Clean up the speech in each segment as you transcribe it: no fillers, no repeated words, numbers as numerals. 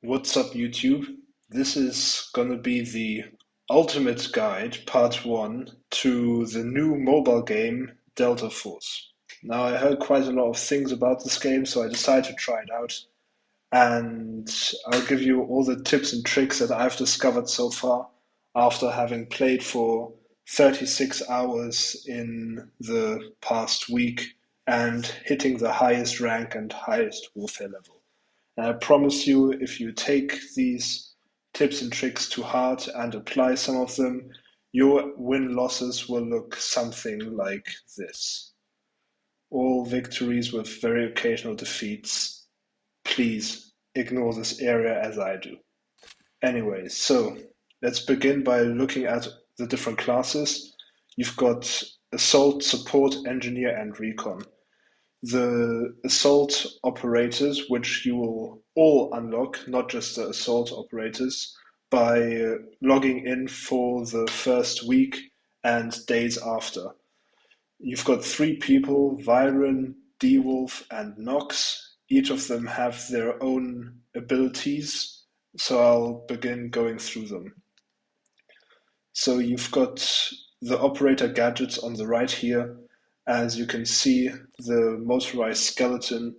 What's up, YouTube? This is gonna be the ultimate guide, part one, to the new mobile game, Deltaforce. Now, I heard quite a lot of things about this game, so I decided to try it out, and I'll give you all the tips and tricks that I've discovered so far after having played for 36 hours in the past week and hitting the highest rank and highest warfare level. And I promise you, if you take these tips and tricks to heart and apply some of them, your win losses will look something like this. All victories with very occasional defeats. Please ignore this area as I do. Anyway, so let's begin by looking at the different classes. You've got Assault, Support, Engineer, and Recon. The assault operators, which you will all unlock, not just the assault operators, by logging in for the first week and days after. You've got three people, Viren, D-Wolf, and Nox. Each of them have their own abilities, so I'll begin going through them. So you've got the operator gadgets on the right here. As you can see, the motorized skeleton,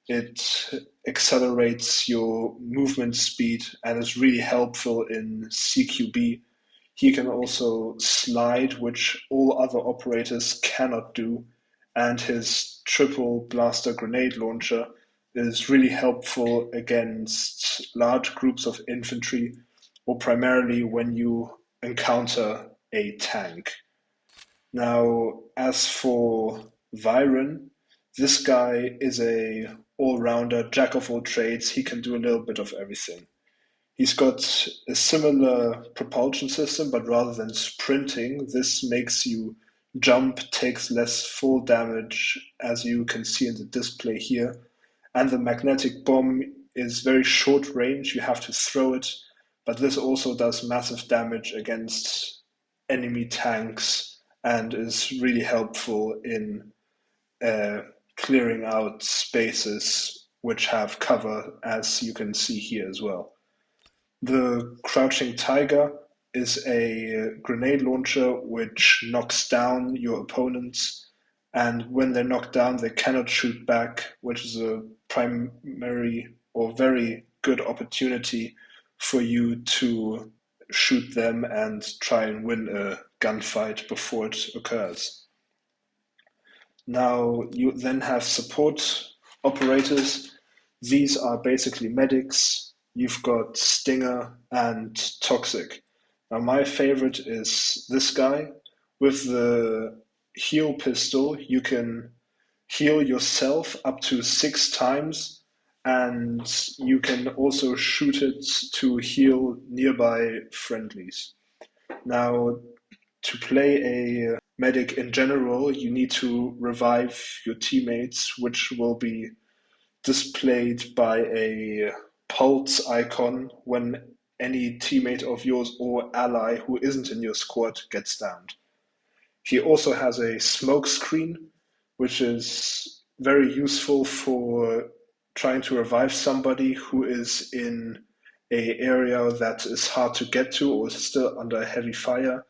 it accelerates your movement speed and is really helpful in CQB. He can also slide, which all other operators cannot do, and his triple blaster grenade launcher is really helpful against large groups of infantry, or primarily when you encounter a tank. Now, as for Viren, this guy is a all-rounder, jack of all trades. He can do a little bit of everything. He's got a similar propulsion system, but rather than sprinting, this makes you jump, takes less fall damage, as you can see in the display here. And the magnetic bomb is very short range. You have to throw it, but this also does massive damage against enemy tanks and is really helpful in clearing out spaces which have cover, as you can see here as well. The Crouching Tiger is a grenade launcher which knocks down your opponents, and when they're knocked down, they cannot shoot back, which is a primary or very good opportunity for you to shoot them and try and win a gunfight before it occurs. Now, you then have support operators. These are basically medics. You've got Stinger and Toxic. Now, my favorite is this guy. With the heal pistol, you can heal yourself up to 6 times, and you can also shoot it to heal nearby friendlies. Now, to play a medic in general, you need to revive your teammates, which will be displayed by a pulse icon when any teammate of yours or ally who isn't in your squad gets downed. He also has a smoke screen, which is very useful for trying to revive somebody who is in a area that is hard to get to or is still under heavy fire.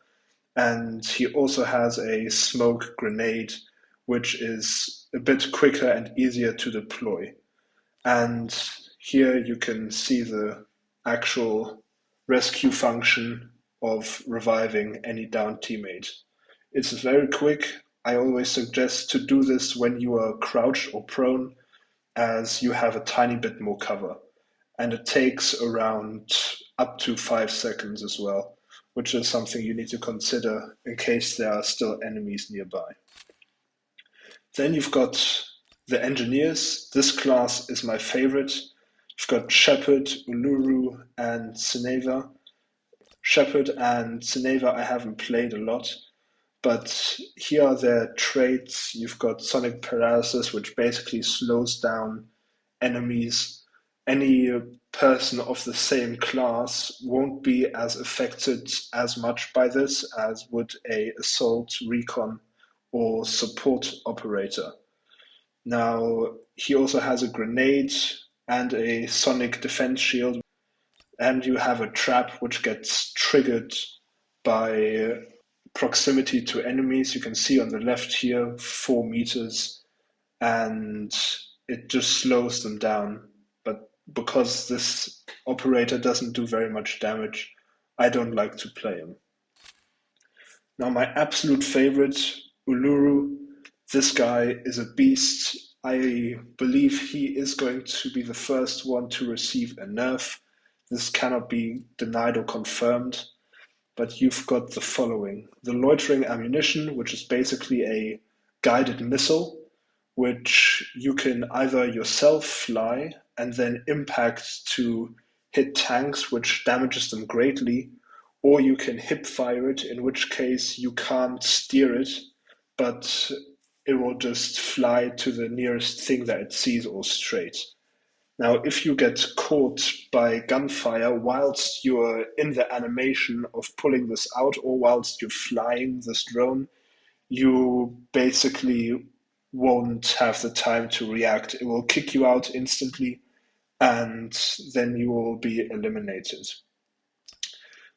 And he also has a smoke grenade, which is a bit quicker and easier to deploy. And here you can see the actual rescue function of reviving any downed teammate. It's very quick. I always suggest to do this when you are crouched or prone, as you have a tiny bit more cover. And it takes around up to 5 seconds as well, which is something you need to consider in case there are still enemies nearby. Then you've got the engineers. This class is my favorite. You've got Shepard, Uluru, and Seneva. Shepard and Seneva I haven't played a lot, but here are their traits. You've got Sonic Paralysis, which basically slows down enemies. Any person of the same class won't be as affected as much by this as would a assault, recon, or support operator. Now, he also has a grenade and a sonic defense shield. and you have a trap which gets triggered by proximity to enemies. You can see on the left here 4 meters, and it just slows them down. But because this operator doesn't do very much damage, I don't like to play him. Now, my absolute favorite, Uluru. This guy is a beast. I believe he is going to be the first one to receive a nerf. This cannot be denied or confirmed, but you've got the following: the loitering ammunition, which is basically a guided missile, which you can either yourself fly and then impact to hit tanks, which damages them greatly, or you can hip fire it, in which case you can't steer it, but it will just fly to the nearest thing that it sees or straight. Now, if you get caught by gunfire whilst you're in the animation of pulling this out or whilst you're flying this drone, you basically won't have the time to react. It will kick you out instantly, and then you will be eliminated.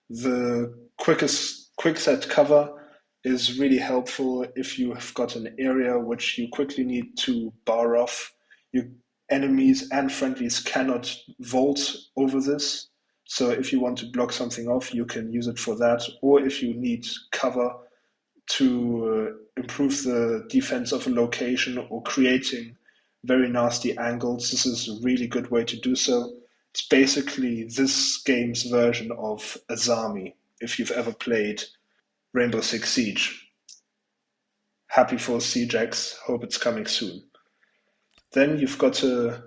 The quick set cover is really helpful if you have got an area which you quickly need to bar off. You enemies and friendlies cannot vault over this. So if you want to block something off, you can use it for that. Or if you need cover to improve the defense of a location or creating very nasty angles, this is a really good way to do so. It's basically this game's version of Azami, if you've ever played Rainbow Six Siege. Happy for Siege X, hope it's coming soon. Then you've got a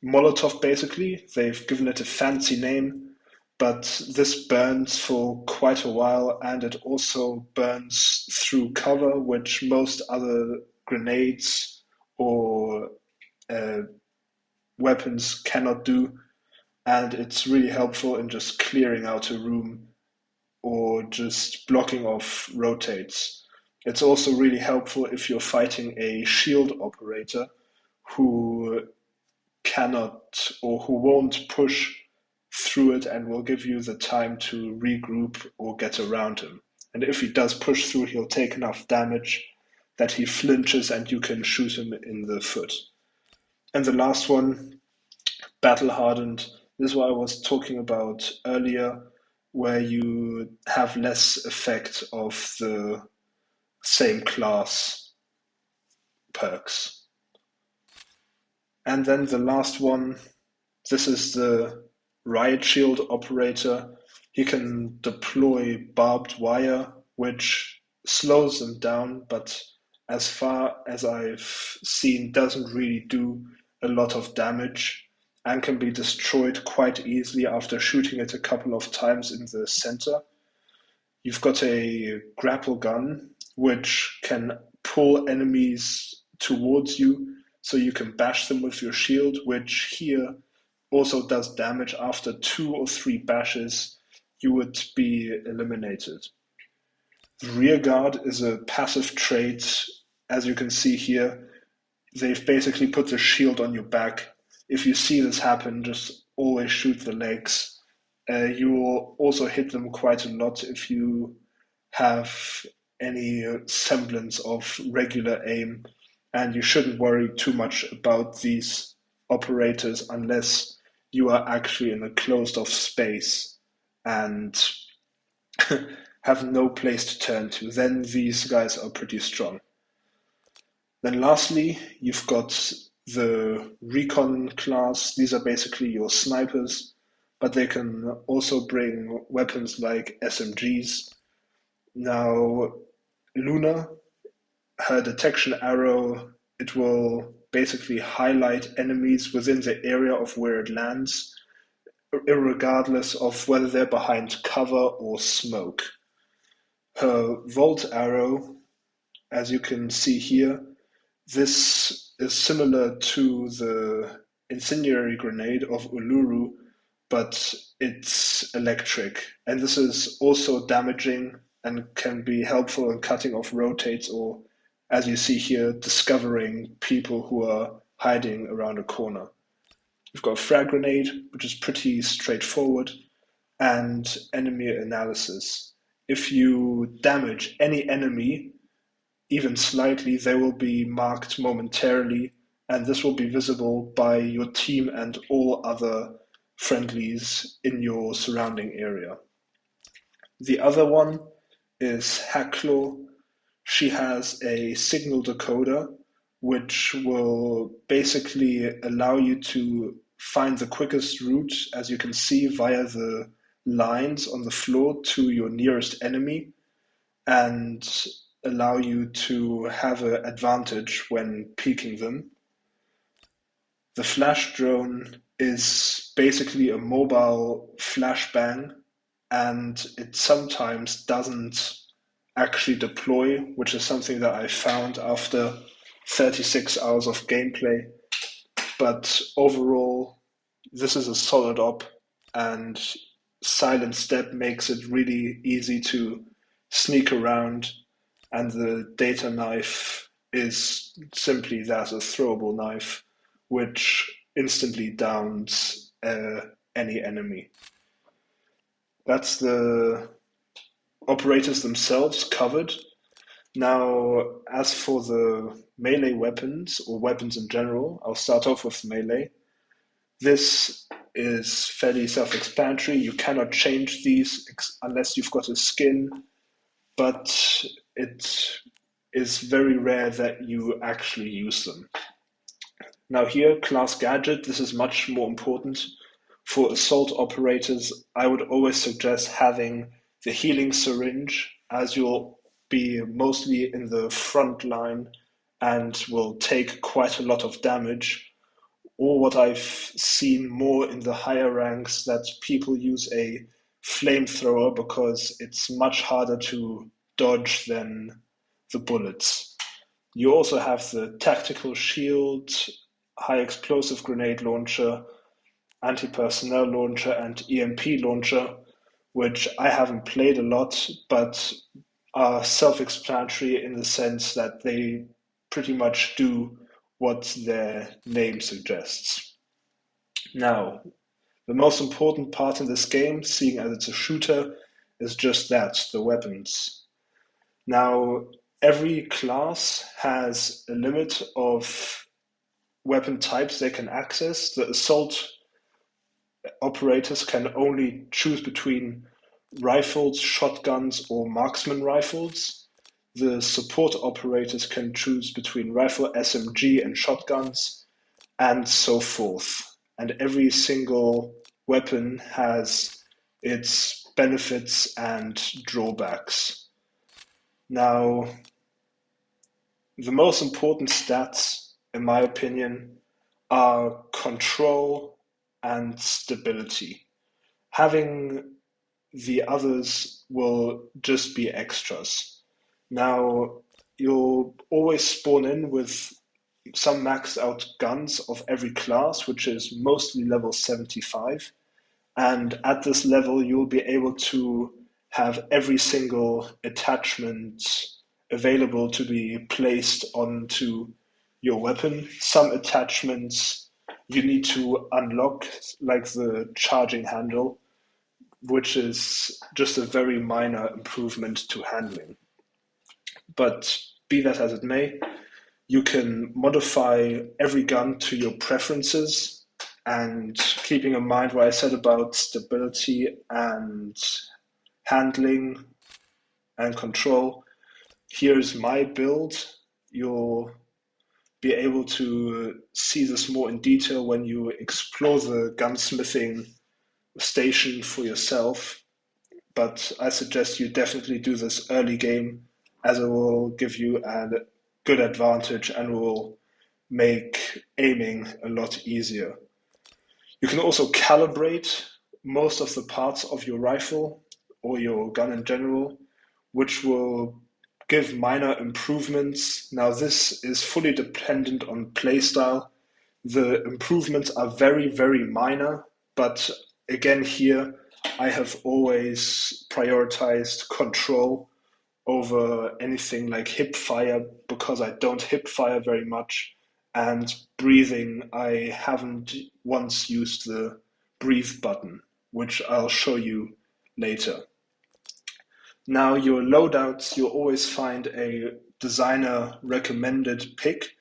Molotov, basically. They've given it a fancy name, but this burns for quite a while, and it also burns through cover, which most other grenades or uh, weapons cannot do. And it's really helpful in just clearing out a room or just blocking off rotates. It's also really helpful if you're fighting a shield operator who cannot or who won't push through it and will give you the time to regroup or get around him. And if he does push through, he'll take enough damage that he flinches and you can shoot him in the foot. And the last one, battle hardened. This is what I was talking about earlier, where you have less effect of the same class perks. And then the last one, this is the riot shield operator. He can deploy barbed wire, which slows them down, but as far as I've seen, doesn't really do a lot of damage and can be destroyed quite easily after shooting it a couple of times in the center. You've got a grapple gun, which can pull enemies towards you, so you can bash them with your shield, which here also does damage. After 2 or 3 bashes, you would be eliminated. Rearguard is a passive trait. As you can see here, they've basically put the shield on your back. If you see this happen, just always shoot the legs. You will also hit them quite a lot if you have any semblance of regular aim, and you shouldn't worry too much about these operators unless you are actually in a closed off space and have no place to turn to. Then these guys are pretty strong. Then lastly, you've got the recon class. These are basically your snipers, but they can also bring weapons like SMGs. Now, Luna, her detection arrow, it will basically highlight enemies within the area of where it lands, regardless of whether they're behind cover or smoke. Her Volt arrow, as you can see here, this is similar to the incendiary grenade of Uluru, but it's electric. And this is also damaging and can be helpful in cutting off rotates or, as you see here, discovering people who are hiding around a corner. You've got a frag grenade, which is pretty straightforward, and enemy analysis. If you damage any enemy, even slightly, they will be marked momentarily, and this will be visible by your team and all other friendlies in your surrounding area. The other one is Hacklaw. She has a signal decoder which will basically allow you to find the quickest route, as you can see, via the lines on the floor to your nearest enemy, and allow you to have an advantage when peeking them. The flash drone is basically a mobile flashbang, and it sometimes doesn't actually deploy, which is something that I found after 36 hours of gameplay. But overall, this is a solid op, and Silent Step makes it really easy to sneak around, and the data knife is simply that, a throwable knife, which instantly downs any enemy. That's the operators themselves covered. Now, as for the melee weapons, or weapons in general, I'll start off with melee. This is fairly self-explanatory. You cannot change these unless you've got a skin, but it is very rare that you actually use them. Now here, class gadget, this is much more important. For assault operators, I would always suggest having the healing syringe, as you'll be mostly in the front line and will take quite a lot of damage. Or what I've seen more in the higher ranks, that people use a flamethrower because it's much harder to dodge than the bullets. You also have the tactical shield, high explosive grenade launcher, anti-personnel launcher, and EMP launcher, which I haven't played a lot, but are self-explanatory in the sense that they pretty much do what their name suggests. Now, the most important part in this game, seeing as it's a shooter, is just that, the weapons. Now, every class has a limit of weapon types they can access. The assault operators can only choose between rifles, shotguns, or marksman rifles. The support operators can choose between rifle, SMG, and shotguns, and so forth. And every single weapon has its benefits and drawbacks. Now, the most important stats, in my opinion, are control and stability. Having the others will just be extras. Now, you'll always spawn in with some maxed out guns of every class, which is mostly level 75. And at this level, you'll be able to have every single attachment available to be placed onto your weapon. Some attachments you need to unlock, like the charging handle, which is just a very minor improvement to handling. But be that as it may, you can modify every gun to your preferences, and keeping in mind what I said about stability and handling and control, here's my build. You'll be able to see this more in detail when you explore the gunsmithing station for yourself. But I suggest you definitely do this early game, as it will give you a good advantage and will make aiming a lot easier. You can also calibrate most of the parts of your rifle or your gun in general, which will give minor improvements. Now, this is fully dependent on playstyle. The improvements are very, very minor, but again, here I have always prioritized control over anything like hip fire, because I don't hip fire very much, And breathing, I haven't once used the breathe button, which I'll show you later. Now, your loadouts, you'll always find a designer recommended pick,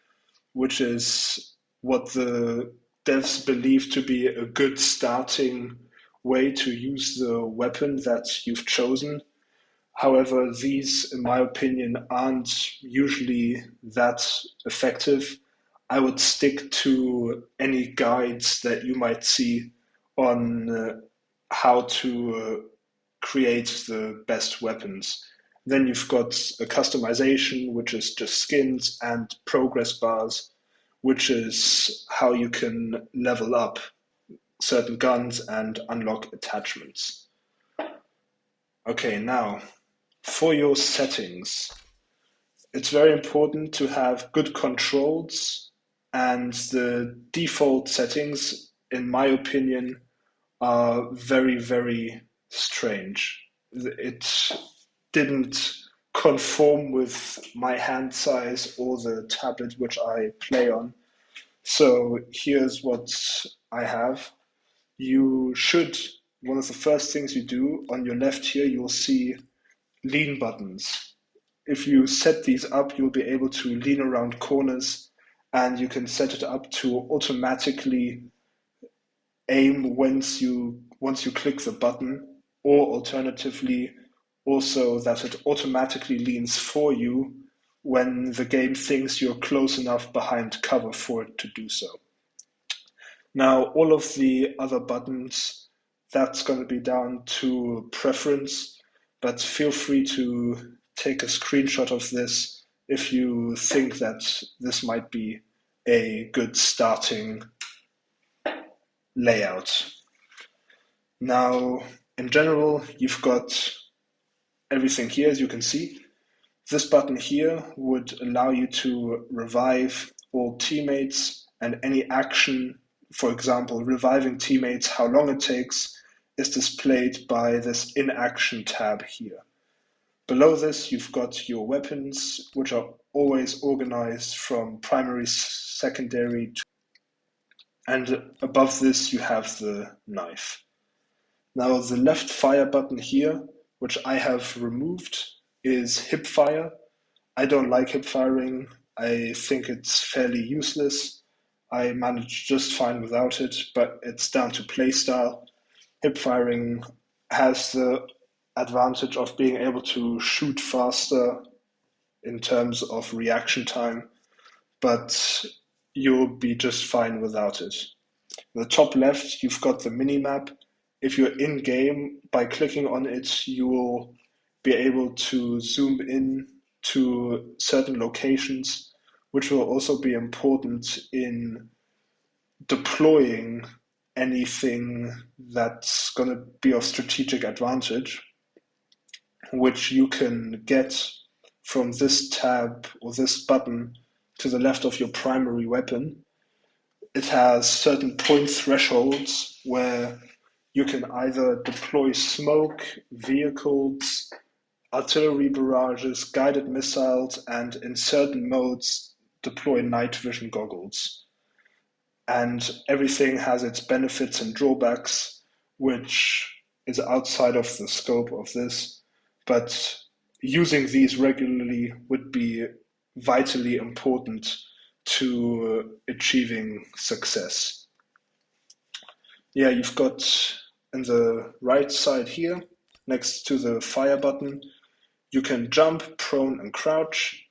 which is what the devs believe to be a good starting way to use the weapon that you've chosen. However, these, in my opinion, aren't usually that effective. I would stick to any guides that you might see on how to create the best weapons. Then you've got a customization, which is just skins, and progress bars, which is how you can level up certain guns and unlock attachments. Okay, now for your settings, it's very important to have good controls, and the default settings, in my opinion, are very, very strange. It didn't conform with my hand size or the tablet which I play on. So here's what I have. You should, one of the first things you do on your left here, you'll see lean buttons. If you set these up, you'll be able to lean around corners, and you can set it up to automatically aim once you click the button, or alternatively also that it automatically leans for you when the game thinks you're close enough behind cover for it to do so. Now, all of the other buttons, that's going to be down to preference, but feel free to take a screenshot of this if you think that this might be a good starting layout. Now, in general, you've got everything here, as you can see. This button here would allow you to revive all teammates, and any action, for example, reviving teammates, how long it takes, is displayed by this in-action tab here. Below this, you've got your weapons, which are always organized from primary, secondary, and above this you have the knife. Now, the left fire button here, which I have removed, is hip fire. I don't like hip firing. I think it's fairly useless. I manage just fine without it, but it's down to playstyle. Hip firing has the advantage of being able to shoot faster in terms of reaction time, but you'll be just fine without it. In the top left, you've got the mini-map. If you're in game, by clicking on it, you will be able to zoom in to certain locations, which will also be important in deploying anything that's going to be of strategic advantage, which you can get from this tab or this button to the left of your primary weapon. It has certain point thresholds where you can either deploy smoke, vehicles, artillery barrages, guided missiles, and in certain modes, deploy night vision goggles. And everything has its benefits and drawbacks, which is outside of the scope of this. But using these regularly would be vitally important to achieving success. Yeah, you've got in the right side here, next to the fire button, you can jump, prone, and crouch,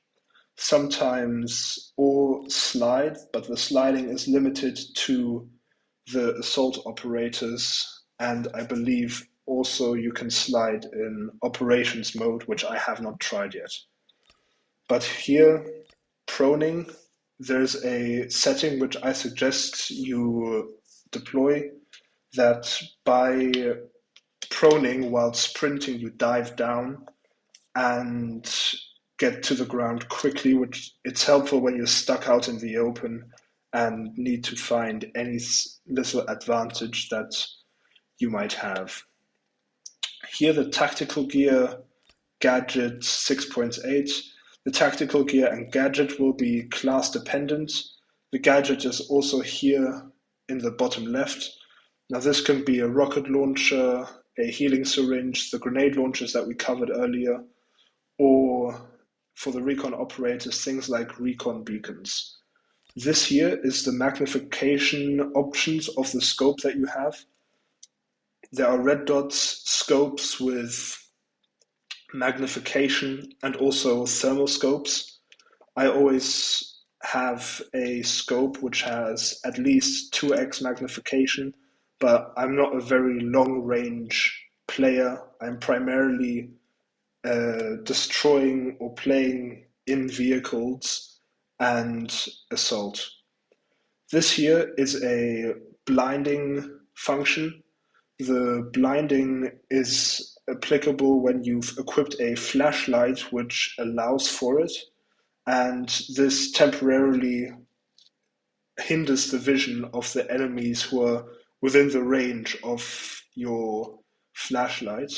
sometimes or slide, but the sliding is limited to the assault operators, and I believe also you can slide in operations mode, which I have not tried yet. But here, proning, there's a setting which I suggest you deploy, that by proning while sprinting, you dive down and get to the ground quickly, which it's helpful when you're stuck out in the open and need to find any little advantage that you might have. Here, the tactical gear gadget 6.8. The tactical gear and gadget will be class dependent. The gadget is also here in the bottom left. Now this can be a rocket launcher, a healing syringe, the grenade launchers that we covered earlier, or for the recon operators, things like recon beacons. This here is the magnification options of the scope that you have. There are red dots scopes with magnification and also thermal scopes. I always have a scope which has at least 2x magnification, but I'm not a very long range player. I'm primarily destroying or playing in vehicles and assault. This here is a blinding function. The blinding is applicable when you've equipped a flashlight which allows for it, and this temporarily hinders the vision of the enemies who are within the range of your flashlight.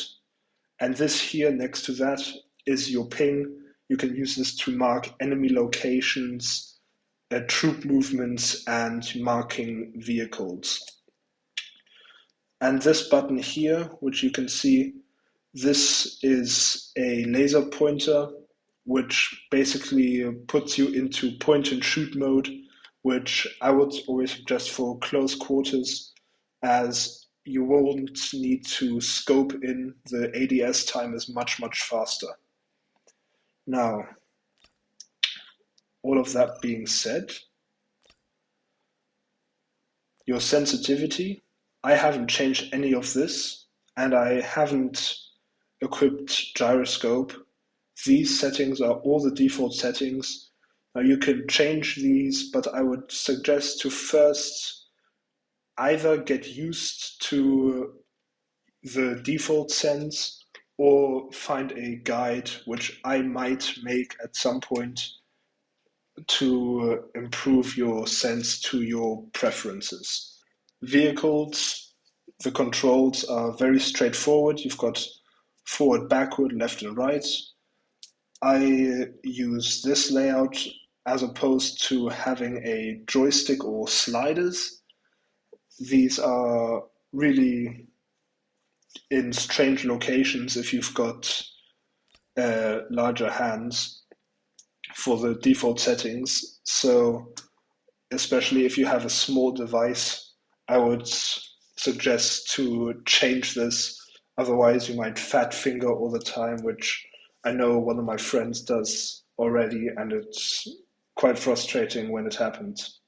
And this here next to that is your ping. You can use this to mark enemy locations, troop movements, and marking vehicles. And this button here, which you can see, this is a laser pointer, which basically puts you into point and shoot mode, which I would always suggest for close quarters, as you won't need to scope in. The ADS time is much, much faster. Now, all of that being said, your sensitivity, I haven't changed any of this, and I haven't equipped gyroscope. These settings are all the default settings. Now you can change these, but I would suggest to first either get used to the default sense or find a guide, which I might make at some point, to improve your sense to your preferences. Vehicles, the controls are very straightforward. You've got forward, backward, left and right. I use this layout as opposed to having a joystick or sliders. These are really in strange locations if you've got larger hands for the default settings. So especially if you have a small device, I would suggest to change this. Otherwise, you might fat finger all the time, which I know one of my friends does already, and it's quite frustrating when it happens.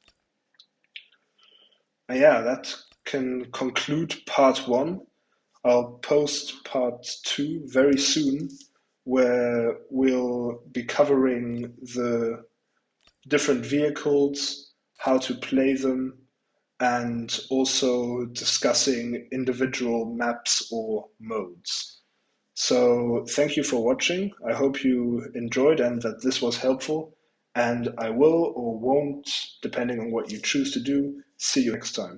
Yeah, that can conclude part one. I'll post part two very soon, where we'll be covering the different vehicles, how to play them, and also discussing individual maps or modes. So thank you for watching. I hope you enjoyed and that this was helpful. And I will or won't, depending on what you choose to do, see you next time.